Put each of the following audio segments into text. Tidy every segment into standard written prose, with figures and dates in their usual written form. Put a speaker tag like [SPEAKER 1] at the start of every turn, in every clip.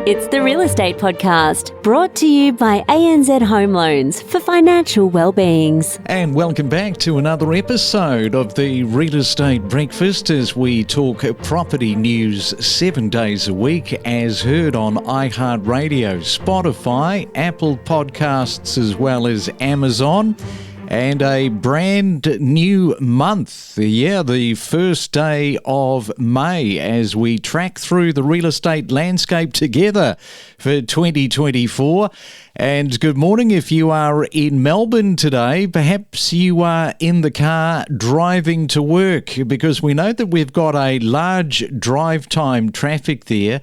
[SPEAKER 1] It's the Real Estate Podcast, brought to you by ANZ Home Loans for financial well-beings.
[SPEAKER 2] And welcome back to another episode of the Real Estate Breakfast as we talk property news 7 days a week, as heard on iHeartRadio, Spotify, Apple Podcasts, as well as Amazon. And a brand new month, the first day of May, as we track through the real estate landscape together for 2024. And good morning if you are in Melbourne today. Perhaps you are in the car driving to work, because we know that we've got a large drive time traffic there.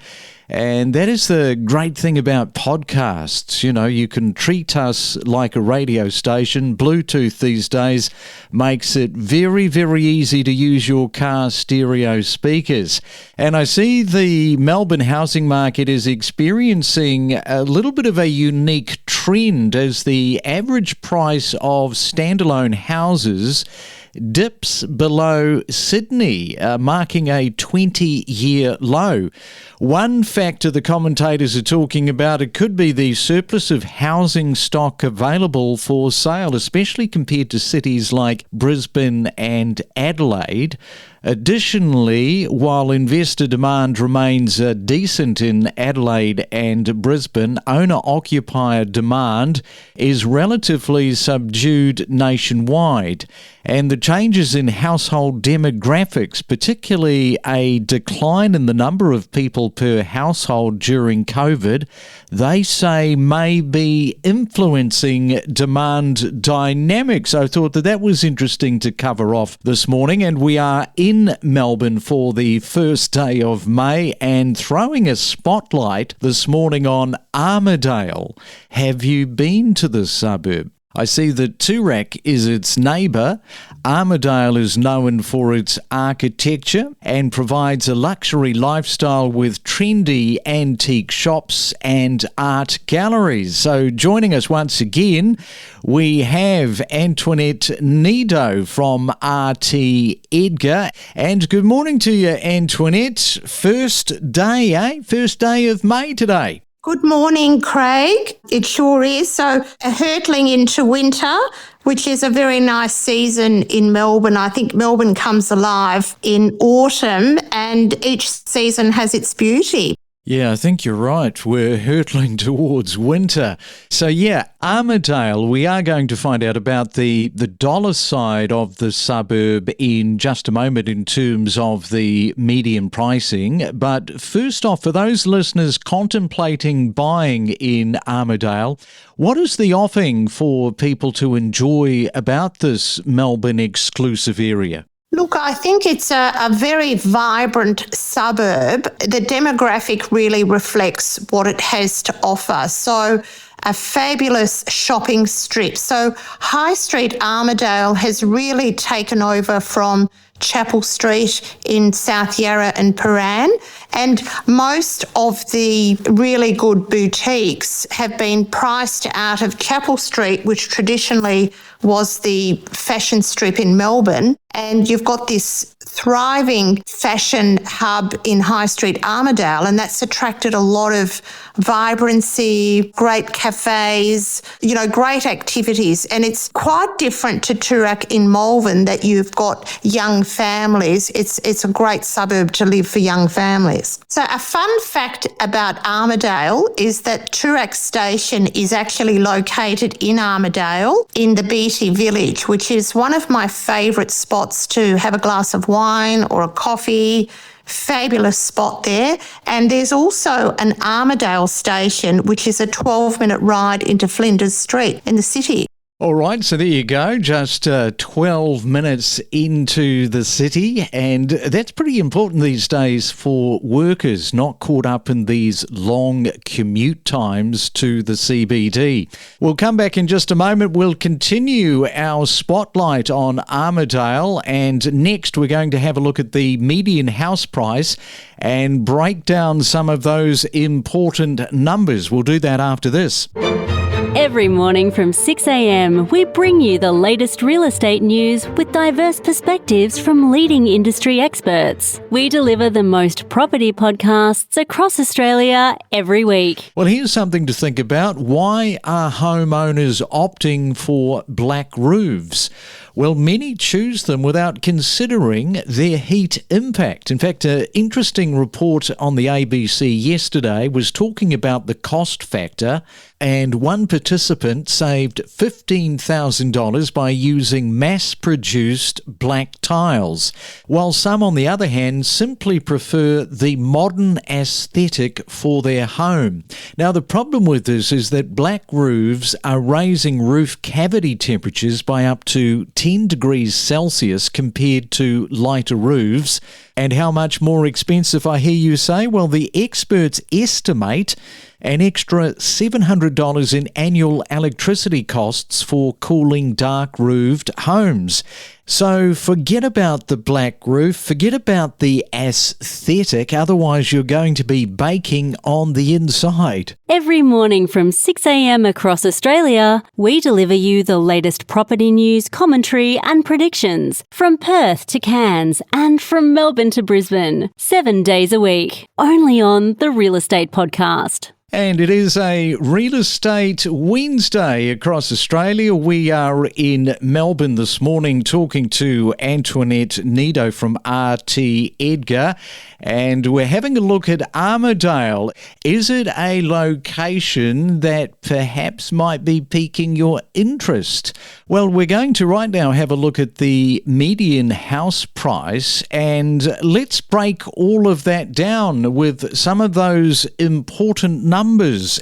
[SPEAKER 2] And that is the great thing about podcasts. You know, you can treat us like a radio station. Bluetooth these days makes it very, very easy to use your car stereo speakers. And I see the Melbourne housing market is experiencing a little bit of a unique trend as the average price of standalone houses dips below Sydney, marking a 20-year low. One factor the commentators are talking about, it could be the surplus of housing stock available for sale, especially compared to cities like Brisbane and Adelaide. Additionally, while investor demand remains decent in Adelaide and Brisbane, owner-occupier demand is relatively subdued nationwide. And the changes in household demographics, particularly a decline in the number of people per household during COVID, they say may be influencing demand dynamics. I thought that was interesting to cover off this morning, and we are in Melbourne for the first day of May and throwing a spotlight this morning on Armadale. Have you been to the suburb? I see that Toorak is its neighbour. Armadale is known for its architecture and provides a luxury lifestyle with trendy antique shops and art galleries. So joining us once again, we have Antoinette Nido from RT Edgar. And good morning to you, Antoinette. First day, First day of May today.
[SPEAKER 3] Good morning, Craig. It sure is. So hurtling into winter, which is a very nice season in Melbourne. I think Melbourne comes alive in autumn, and each season has its beauty.
[SPEAKER 2] Yeah, I think you're right. We're hurtling towards winter. So Armadale, we are going to find out about the dollar side of the suburb in just a moment in terms of the median pricing. But first off, for those listeners contemplating buying in Armadale, what is the offering for people to enjoy about this Melbourne exclusive area?
[SPEAKER 3] Look, I think it's a very vibrant suburb. The demographic really reflects what it has to offer. So a fabulous shopping strip. So High Street Armadale has really taken over from Chapel Street in South Yarra and Paran, and most of the really good boutiques have been priced out of Chapel Street, which traditionally was the fashion strip in Melbourne, and you've got this thriving fashion hub in High Street Armadale, and that's attracted a lot of vibrancy, great cafes, great activities. And it's quite different to Toorak in Melbourne, that you've got young families. It's a great suburb to live for young families. So a fun fact about Armadale is that Toorak Station is actually located in Armadale in the Beatty Village, which is one of my favourite spots to have a glass of wine or a coffee. Fabulous spot there. And there's also an Armadale station, which is a 12-minute ride into Flinders Street in the city.
[SPEAKER 2] All right, so there you go, just 12 minutes into the city, and that's pretty important these days for workers not caught up in these long commute times to the CBD. We'll come back in just a moment. We'll continue our spotlight on Armadale, and next we're going to have a look at the median house price and break down some of those important numbers. We'll do that after this.
[SPEAKER 1] Every morning from 6 a.m, we bring you the latest real estate news with diverse perspectives from leading industry experts. We deliver the most property podcasts across Australia every week.
[SPEAKER 2] Well, here's something to think about. Why are homeowners opting for black roofs? Well, many choose them without considering their heat impact. In fact, an interesting report on the ABC yesterday was talking about the cost factor, and one participant saved $15,000 by using mass-produced black tiles, while some, on the other hand, simply prefer the modern aesthetic for their home. Now, the problem with this is that black roofs are raising roof cavity temperatures by up to 10 degrees Celsius compared to lighter roofs. And how much more expensive, I hear you say? Well, the experts estimate an extra $700 in annual electricity costs for cooling dark-roofed homes. So forget about the black roof, forget about the aesthetic, otherwise you're going to be baking on the inside.
[SPEAKER 1] Every morning from 6 a.m. across Australia, we deliver you the latest property news, commentary and predictions from Perth to Cairns and from Melbourne to Brisbane, 7 days a week, only on the Real Estate Podcast.
[SPEAKER 2] And it is a Real Estate Wednesday across Australia. We are in Melbourne this morning talking to Antoinette Nido from RT Edgar, and we're having a look at Armadale. Is it a location that perhaps might be piquing your interest? Well, we're going to right now have a look at the median house price, and let's break all of that down with some of those important numbers,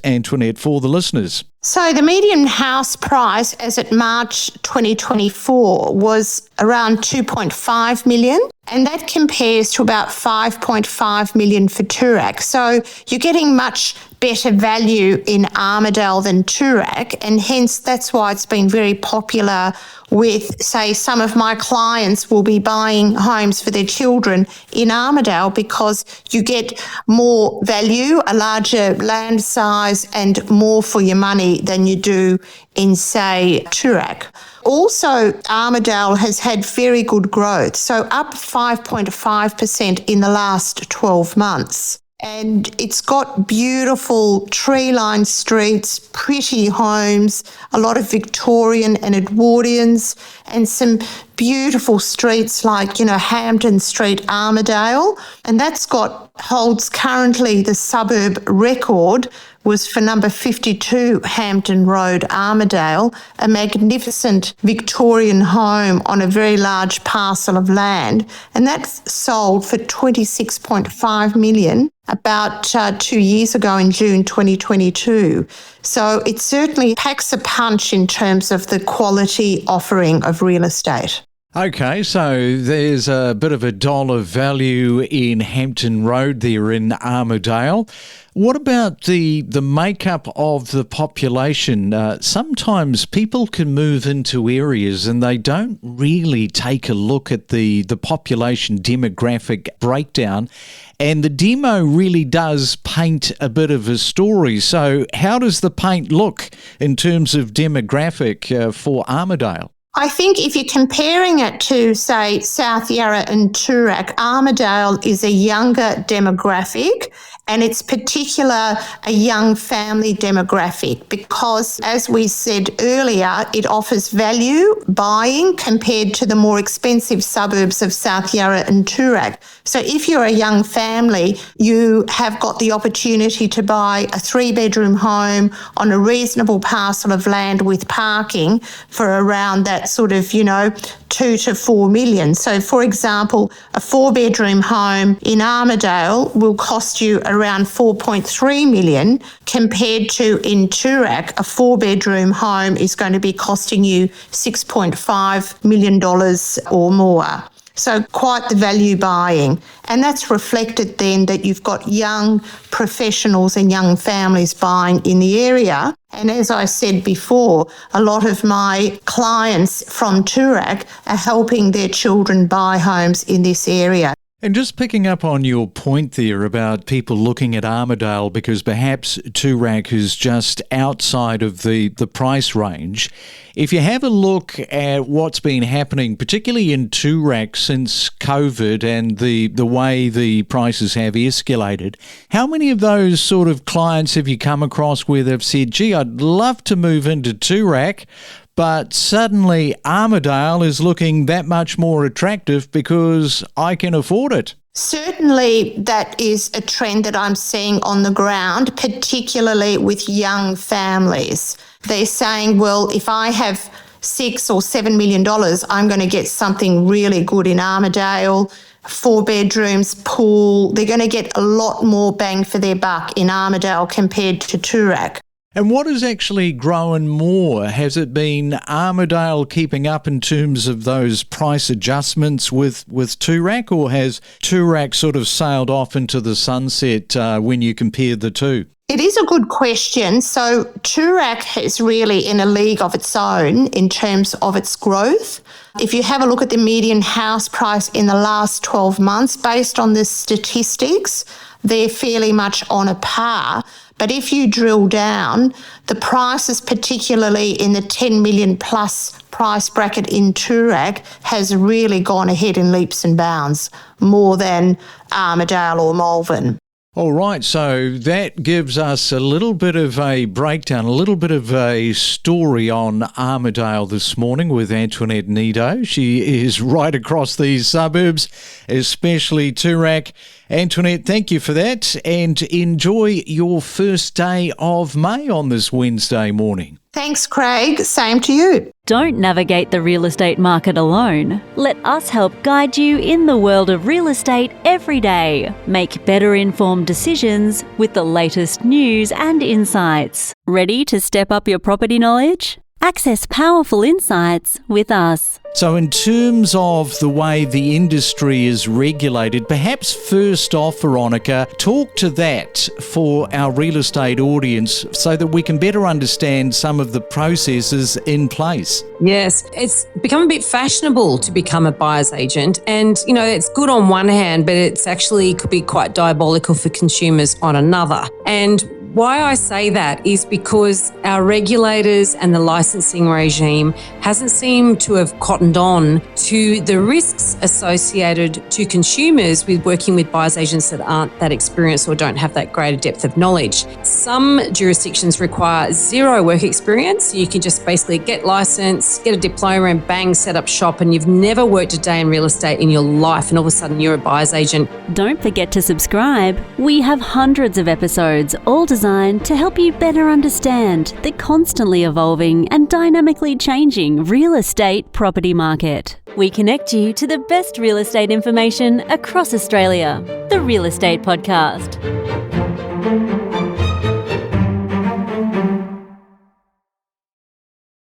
[SPEAKER 2] Antoinette, for the listeners.
[SPEAKER 3] So the median house price as at March 2024 was around 2.5 million, and that compares to about 5.5 million for Toorak. So you're getting much better value in Armadale than Toorak, and hence that's why it's been very popular with, say, some of my clients will be buying homes for their children in Armadale because you get more value, a larger land size and more for your money than you do in, say, Toorak. Also, Armadale has had very good growth, so up 5.5% in the last 12 months. And it's got beautiful tree-lined streets, pretty homes, a lot of Victorian and Edwardians, and some beautiful streets like, Hampton Street, Armadale. And that's holds currently the suburb record was for number 52 Hampton Road, Armadale, a magnificent Victorian home on a very large parcel of land. And that's sold for $26.5 million about 2 years ago in June 2022. So it certainly packs a punch in terms of the quality offering of real estate.
[SPEAKER 2] Okay, so there's a bit of a dollar value in Hampton Road there in Armadale. What about the makeup of the population? Sometimes people can move into areas and they don't really take a look at the population demographic breakdown, and the demo really does paint a bit of a story. So how does the paint look in terms of demographic for Armadale?
[SPEAKER 3] I think if you're comparing it to, say, South Yarra and Toorak, Armadale is a younger demographic, and it's particular a young family demographic because, as we said earlier, it offers value buying compared to the more expensive suburbs of South Yarra and Toorak. So if you're a young family, you have got the opportunity to buy a 3-bedroom home on a reasonable parcel of land with parking for around that sort of, 2 to 4 million. So, for example, a 4-bedroom home in Armadale will cost you around 4.3 million compared to in Toorak, a 4-bedroom home is going to be costing you $6.5 million or more. So quite the value buying. And that's reflected then that you've got young professionals and young families buying in the area. And as I said before, a lot of my clients from Toorak are helping their children buy homes in this area.
[SPEAKER 2] And just picking up on your point there about people looking at Armadale because perhaps Toorak is just outside of the price range. If you have a look at what's been happening, particularly in Toorak since COVID and the way the prices have escalated, how many of those sort of clients have you come across where they've said, gee, I'd love to move into Toorak, but suddenly Armadale is looking that much more attractive because I can afford it?
[SPEAKER 3] Certainly, that is a trend that I'm seeing on the ground, particularly with young families. They're saying, well, if I have $6 or $7 million, I'm going to get something really good in Armadale, 4 bedrooms, pool. They're going to get a lot more bang for their buck in Armadale compared to Toorak.
[SPEAKER 2] And what has actually grown more? Has it been Armadale keeping up in terms of those price adjustments with Toorak, or has Toorak sort of sailed off into the sunset when you compare the two?
[SPEAKER 3] It is a good question. So Toorak is really in a league of its own in terms of its growth. If you have a look at the median house price in the last 12 months, based on the statistics, they're fairly much on a par. But if you drill down, the prices, particularly in the 10 million plus price bracket in Toorak, has really gone ahead in leaps and bounds, more than Armadale or Melbourne.
[SPEAKER 2] All right, so that gives us a little bit of a breakdown, a little bit of a story on Armadale this morning with Antoinette Nido. She is right across these suburbs, especially Toorak. Antoinette, thank you for that, and enjoy your first day of May on this Wednesday morning.
[SPEAKER 3] Thanks, Craig. Same to you.
[SPEAKER 1] Don't navigate the real estate market alone. Let us help guide you in the world of real estate every day. Make better informed decisions with the latest news and insights. Ready to step up your property knowledge? Access powerful insights with us.
[SPEAKER 2] So in terms of the way the industry is regulated, perhaps first off, Veronica, talk to that for our real estate audience so that we can better understand some of the processes in place.
[SPEAKER 4] Yes, it's become a bit fashionable to become a buyer's agent, and it's good on one hand, but it's actually could be quite diabolical for consumers on another. And why I say that is because our regulators and the licensing regime hasn't seemed to have cottoned on to the risks associated to consumers with working with buyer's agents that aren't that experienced or don't have that greater depth of knowledge. Some jurisdictions require zero work experience. You can just basically get licensed, get a diploma and bang, set up shop, and you've never worked a day in real estate in your life, and all of a sudden you're a buyer's agent.
[SPEAKER 1] Don't forget to subscribe. We have hundreds of episodes, all designed to help you better understand the constantly evolving and dynamically changing real estate property market. We connect you to the best real estate information across Australia. The Real Estate Podcast.